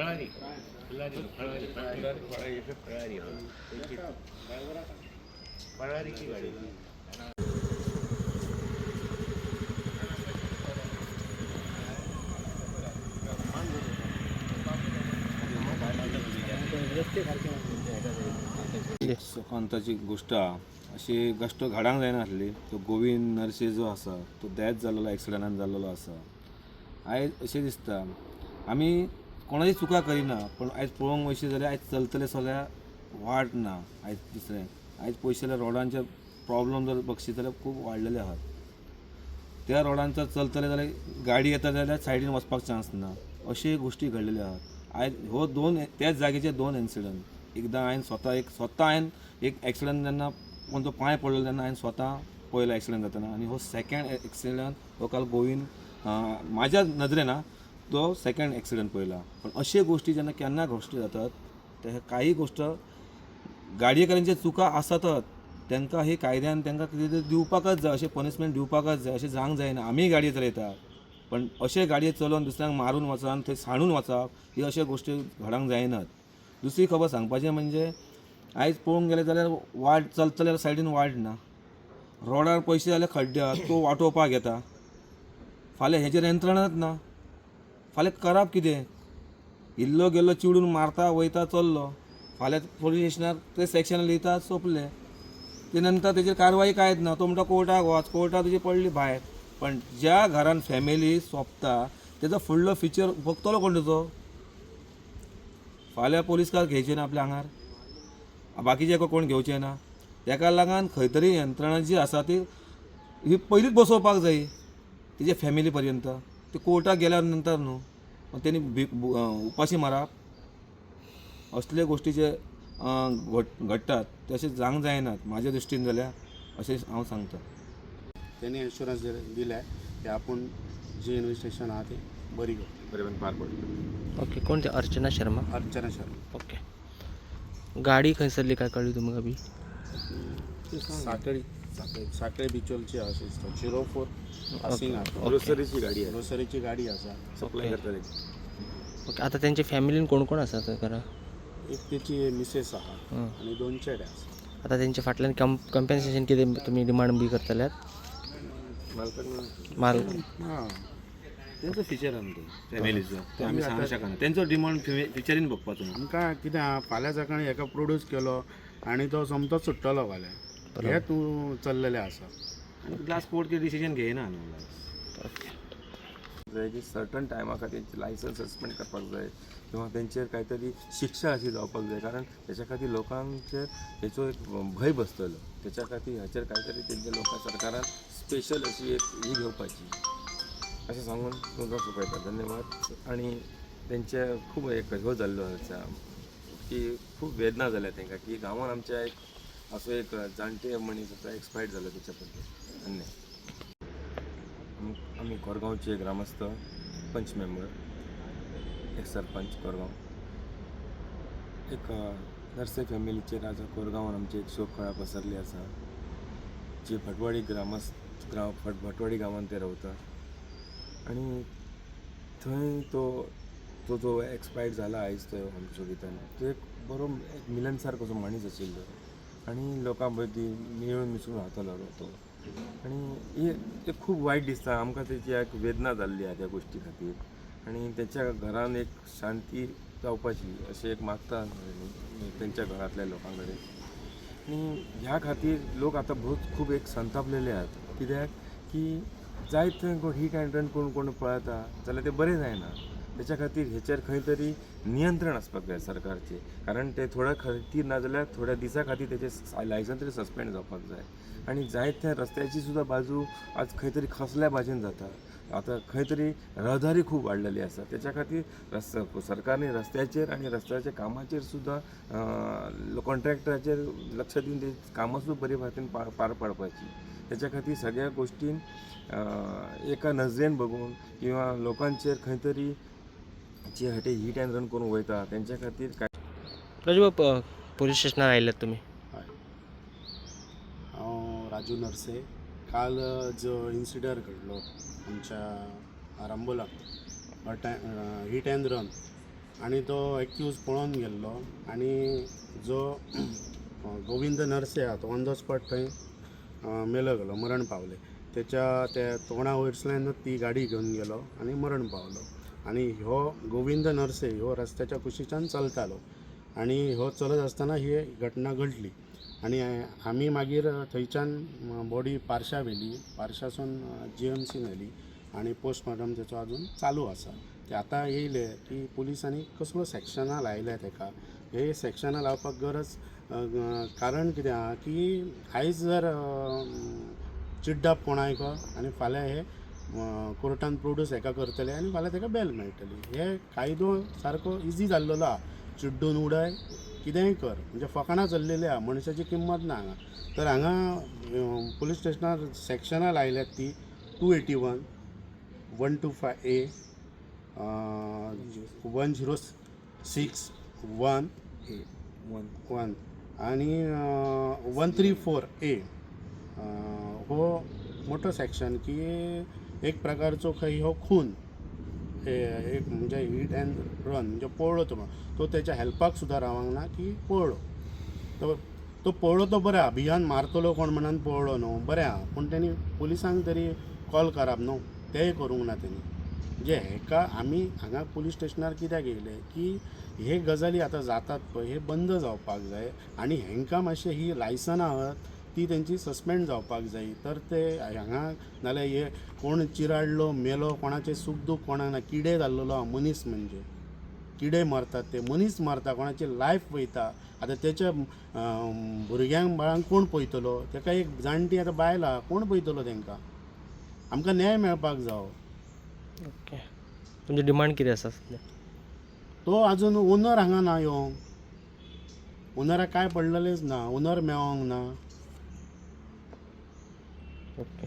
फळारी की गाडी सुखांताची गोष्ट अशी गोष्ट घडांक जायना आसली. तो गोविंद नरसे जो आसा तो डेथ जाल्लो एक्सिडंटान जाल्लो आसा. आयज अशें दिसता आमी कोणाची चुका करिना पण आयज पळोवंक वयशी जाल्यार आयज चलतले सगळ्या वाट ना. आयज दुसरें आयज पयशे जाल्यार रोडांचे प्रॉब्लम जर बघशीत जाल्यार खूब वाडलेले आहात. त्या रोडांचेर चलतले जाल्यार गाडी येता जाल्यार सायडीन वचपाक चान्स ना. अशे गोश्टी घडलेल्यो आहात. आयज हो त्याच जागेचे दोन इन्सिडंट. एकदां हांवें स्वता एक एक्सिडंट जेन्ना कोणतो पांय पडलो तेन्ना हांवें स्वता पळयलो एक्सिडंट जाताना आनी हो सेकंड एक्सिडंट हो काल गोविंद म्हाज्या नदरेन तो सेकंड एक्सिडंट पळयला. पण अशे गोश्टी जेन्ना केन्ना गोश्टी जातात ते काही गोश्ट गाडयेकारांचे चुका आसातच. तांकां ही कायद्यान तांकां कितें तरी दिवपाकच जाय, अशें पनिशमेंट दिवपाकच जाय. अशें जावंक जायना. आमी गाडये चलयता पण अशे गाडये चलोवन दुसऱ्यांक मारून वचप थंय साणून वचप ही अशे गोश्टी घडोंक जायनात. दुसरी खबर सांगपाचें म्हणजे आयज पळोवंक गेलें जाल्यार वाट चलतल्या सायडीन वाट ना. रोडार पयशे जाल्यार खड्डे आहात तो वाटोवपाक येता. फाल्यां हेजेर यंत्रणाच ना. फाल्यां करप कितें? इल्लो गेल्लो चिडून मारता वयता चल्लो. फाल्यां पुलीस स्टेशनार ते सेक्शन लिहिता सोंपलें. ते नंतर तेजेर कारवाई कांयच ना. तो म्हणटा कोर्टाक वच, कोर्टाक तुजी पडली भायर. पण ज्या घरान फॅमिली सोंपता तेजो फुडलो फ्युचर भोगतलो कोण तुजो? फाल्यां पुलीस काल घेवचे ना आपल्या आंगार, बाकीचे कोण घेवचे ना. तेका लागून खंय तरी यंत्रणा जी आसा ती ही पयलींच बसोवपाक जाय तेजे फॅमिली पर्यंत. ते कोर्टाक गेल्या नंतर न्हू तेणी उपाशी मारप. असले गोश्टी जे घडटात ते अशें जावंक जायनात म्हाज्या दृश्टीन जाल्यार अशें हांव सांगता. त्यांनी इन्शुरन्स दिलाय की आपण जी इन्व्हेस्टिगेशन आहा ती बरी बरेपण पार पडली. ओके. कोण ते अर्चना शर्मा? अर्चना शर्मा. ओके. गाडी खंयसरली काय कळली तुमकां बी? साखळे बिचोलची अशी 04 पासिंग आसा. ग्रोसरीची गाडी आहे. ग्रोसरीची गाडी आसा. सप्लाय करतले. ओके. आता त्यांच्या फॅमिलीन कोण कोण आसा थंय घरा? एक त्याची मिसेस आहा आणि 2 चेडे आसा. आता त्यांच्या फाटल्यान कंपेन्सेशन कितें तुमी डिमांड बी करतल्यात? माल हां त्यांचो फिचर आमचो फॅमिलीचो ते आमी सांगूंक शकना. त्यांचो डिमांड फिचरीन बघपाचो. आमकां कितें आहा फाल्यां सकाळीं हेका प्रोड्यूस केलो आनी तो सोमतोच सुट्टलो फाल्यां. हे तूं चल्लेलें आसा. आनी ग्लास कोर्ट डिसिजन घेयना न्हू. जाय की सर्टन टायमा खातीर लायसन्स सस्पेंड करपाक जाय किंवा तेंचेर कांय शिक्षा अशी जावपाक जाय. कारण तेच्या खातीर लोकांचेर हेचो एक भंय बसतलो. तेच्या खातीर हाचेर कांय तरी तेंच्या लोकां सरकारान स्पेशल अशी एक ही घेवपाची अशें सांगून तुमकां सोंपयता. धन्यवाद. आनी तेंचे खूब एक ह्यो जाल्लो आसा की खूब वेदना जाल्या तांकां की गांवांत आमच्या एक असो एक जाणटे मनीस आसा एक्सपायर्ड जालो तेच्या बद्दल. धन्यवाद. आमी कोरगांवचे ग्रामस्थ पंच मेंबर, एक सरपंच कोरगांव. एक नर्से फॅमिलीचेर आज कोरगांवान आमची एक शोक कळा पसरली आसा. जी भटवाडी भटवाडी गांवांत ते रावता आनी थंय तो जो एक्सपायर्ड जाला आयज तो आमच्या भितर तो एक बरो एक मिलनसार कसो मनीस आशिल्लो आनी लोकां मदीं मिळून मिसळून रावतालो तो. आनी हे खूब वायट दिसता आमकां. तेची एक वेदना जाल्ली आहा त्या गोश्टी खातीर आनी तेच्या घरान एक शांती जावपाची अशें एक मागता तेंच्या घरांतल्या लोकां कडेन. आनी ह्या खातीर लोक आतां खूब एक संतापलेले आहात. कित्याक की जायत थंय हीट एंड रन करून कोण पळयता जाल्यार ते बरें जायना. तेच्या खातीर हेचेर खंय तरी नियंत्रण आसपाक जाय सरकारचें. कारण ते थोड्या खातीर ना जाल्यार थोड्या दिसां खातीर तेजें लायसन्स तरी सस्पेंड जावपाक जाय. आनी जायत थंय रस्त्याची सुद्दां बाजू आज खंय तरी खसल्या भाशेन जाता. आतां खंय तरी रहदारी खूब वाडलेली आसा. तेच्या खातीर सरकारने रस्त्याचेर आनी रस्त्याच्या कामाचेर सुद्दां कॉन्ट्रॅक्टराचेर लक्ष दिवन ते कामां सुद्दां बरे भाशेन पार पाडपाची. तेच्या खातीर सगळ्या गोश्टीन एका नजरेन बघून किंवा लोकांचेर खंय तरी जे हटे हीट एंड रन करून वयता तेंच्या खातीर काय. प्रज्वल पोलीस स्टेशनार आयल्यात तुमी? हय. हांव राजू नरसे. काल जो इन्सिडंट घडलो आमच्या आरांबोला हीट एंड रन आणि तो एक्यूज पळून गेल्लो आणि जो गोविंद नरसे आहा तो ऑन द स्पॉट थंय मेलो गेलो, मरण पावले. त्याच्या त्या तोंडा वयरसल्यान ती गाडी घेवन गेलो आणि मरण पावलो. आणि ह्यो गोविंद नरसे ह्यो रस्त्याच्या कुशीच्यान चलतालो आणि ह्यो चलत आसतना ही घटना घडली. आणि आमी मागीर थंयच्यान बॉडी पार्शा व्हेली, पार्शासून GMC व्हेली आणि पोस्टमॉर्टम त्याचो अजून चालू आसा. ते आतां येयले की पुलिसांनी कसलो सॅक्शनां लायल्या ताका. हे सॅक्शनां लावपाक गरज कारण कितें आहा की आयज जर चिड्डाप कोणायक आनी फाल्यां हे कोर्टान प्रोड्यूस हेका करतले आनी फाल्यां ताका बेल मेळटली. हे कायदो सारको इजी जाल्लेलो आहा. चिड्डून उडय, कितेंय कर, म्हणजे फकाणां चल्लेली आहा, मनशाची किंमत ना हांगा. तर हांगा पुलीस स्टेशनार सॅक्शनां लायल्यात ती 281, 125A, 106, 1 आणि 134A. हो मोठो सॅक्शन की एक प्रकारचो खंय हो खून, एक म्हणजे हिट अँड रन, म्हणजे पळलो तो त्याच्या हेल्पाक सुद्दां रावंक ना की पळलो तो पळलो. तो बरें आहा, भियान मारतलो कोण म्हणून पळलो न्हू, बरें आहा. पूण तेणी पुलिसांक तरी कॉल करप न्हू, तेंय करूंक ना तेणी. म्हणजे हेका आमी हांगा पुलीस स्टेशनार कित्याक येयले की हे गजाली आतां जातात पळय हे बंद जावपाक जाय आनी हेंकां मातशें ही लायसनां आहात ती तेंची सस्पेंड जावपाक जाय. तर ते हांगा नाल्यार हे कोण चिराडलो मेलो कोणाचें सूख दूख कोणाक ना. किडे जाल्लेलो आहा मनीस, म्हणजे किडे मरतात ते मनीस मरता, कोणाची लायफ वयता. आतां तेच्या भुरग्यांक बाळांक कोण पळयतलो, ताका एक जाणटी आतां बायल आहा, कोण पळयतलो तांकां. आमकां न्याय मेळपाक जावो. ओके, तुमची डिमांड कितें आसा सध्या? तो आजून ओनर हांगा ना येवंक, ओनराक काय पडलेलेच ना, ओनर मेळोंक ना. ओके.